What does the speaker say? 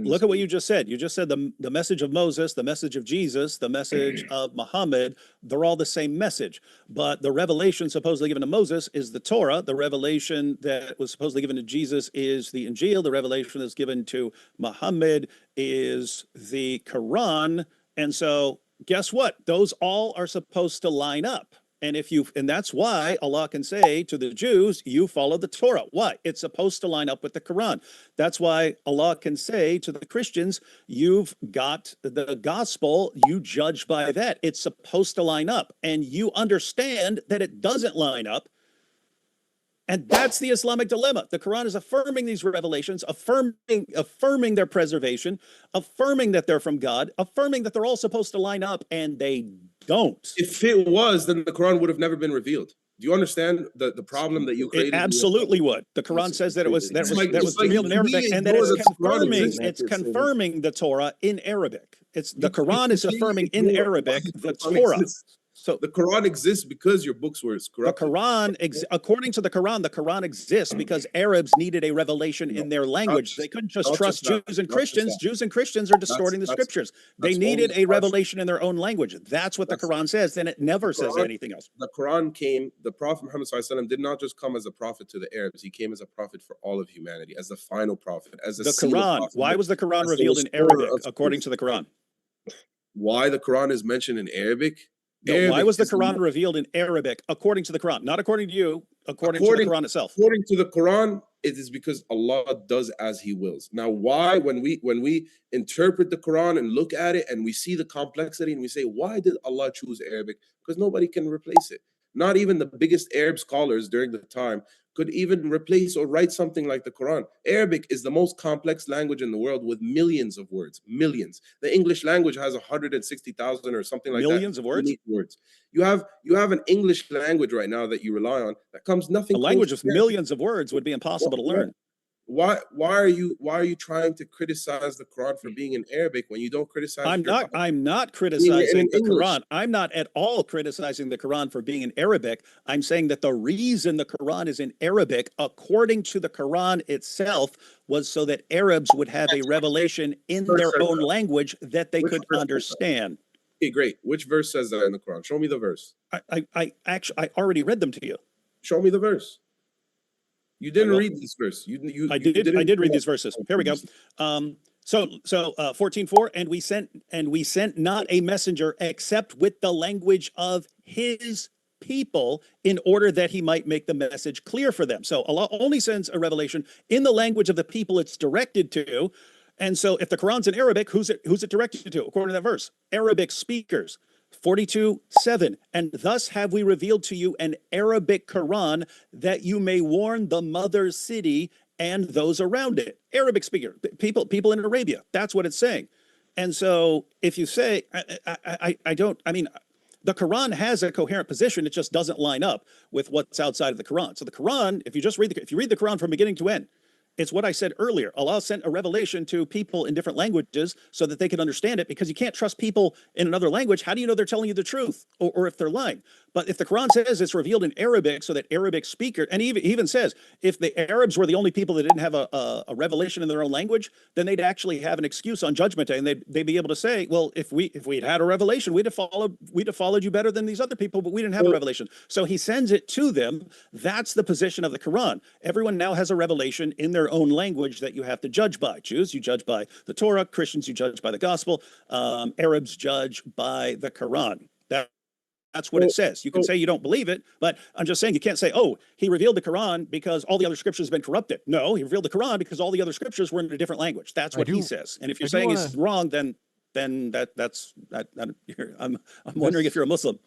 Look at what you just said. You just said the message of Moses, the message of Jesus, the message of Muhammad, they're all the same message. But the revelation supposedly given to Moses is the Torah. The revelation that was supposedly given to Jesus is the Injil. The revelation that's given to Muhammad is the Quran. And so guess what? Those all are supposed to line up. And that's why Allah can say to the Jews, you follow the Torah. Why? It's supposed to line up with the Quran. That's why Allah can say to the Christians, you've got the gospel, you judge by that. It's supposed to line up. And you understand that it doesn't line up. And that's the Islamic dilemma. The Quran is affirming these revelations, affirming their preservation, affirming that they're from God, affirming that they're all supposed to line up, and they don't. If it was, then the Quran would have never been revealed. Do you understand the problem that you created? It absolutely would. The Quran says that it was revealed in Arabic, and that it's confirming the Torah in Arabic. The Quran is affirming in Arabic the Torah. So the Quran exists because your books were corrupted. The Quran, according to the Quran exists because Arabs needed a revelation in their language. They couldn't just trust Jews and Christians. Jews and Christians are distorting the scriptures. They needed a revelation in their own language. That's what the Quran says, and it never says anything else. The Quran came, the Prophet Muhammad ﷺ did not just come as a prophet to the Arabs. He came as a prophet for all of humanity, as the final prophet, as the Quran. Why was the Quran revealed in Arabic, according to the Quran? Why the Quran is mentioned in Arabic? No, why was the Quran revealed in Arabic, according to the Quran? Not according to you, according to the Quran itself. According to the Quran, it is because Allah does as He wills. Now, why, when we interpret the Quran and look at it and we see the complexity and we say, why did Allah choose Arabic? Because nobody can replace it. Not even the biggest Arab scholars during the time could even replace or write something like the Quran. Arabic is the most complex language in the world with millions of words, millions. The English language has 160,000 or something like millions that. Of words? You have an English language right now that you rely on that comes nothing. A language of millions of words would be impossible to learn. Why are you trying to criticize the Quran for being in Arabic when you don't criticize? I'm not criticizing the Quran. I'm not at all criticizing the Quran for being in Arabic. I'm saying that the reason the Quran is in Arabic, according to the Quran itself, was so that Arabs would have a revelation in their own language that they could understand. Okay, great. Which verse says that in the Quran? Show me the verse. I already read them to you. Show me the verse. You didn't read this verse. I did read these verses. Here we go. So 14:4, and we sent not a messenger except with the language of his people in order that he might make the message clear for them. So Allah only sends a revelation in the language of the people it's directed to. And so if the Quran's in Arabic, who's it directed to? According to that verse, Arabic speakers. 42:7, and thus have we revealed to you an Arabic Quran that you may warn the mother city and those around it. Arabic speaker, people in Arabia. That's what it's saying. And so if you say, the Quran has a coherent position, it just doesn't line up with what's outside of the Quran. So the Quran, if you read the Quran from beginning to end, it's what I said earlier. Allah sent a revelation to people in different languages so that they could understand it, because you can't trust people in another language. How do you know they're telling you the truth or if they're lying? But if the Quran says it's revealed in Arabic so that Arabic speaker, and he even says if the Arabs were the only people that didn't have a revelation in their own language, then they'd actually have an excuse on Judgment Day, and they'd be able to say, well, if we'd had a revelation, we'd have followed you better than these other people, but we didn't have a revelation. So he sends it to them. That's the position of the Quran. Everyone now has a revelation in their own language that you have to judge by. Jews, you judge by the Torah. Christians, you judge by the gospel. Arabs judge by the Quran. That's what it says. You can say you don't believe it, but I'm just saying you can't say, oh, he revealed the Quran because all the other scriptures have been corrupted. No, he revealed the Quran because all the other scriptures were in a different language. That's what he says. And if you're saying he's wrong, then I'm wondering if you're a Muslim.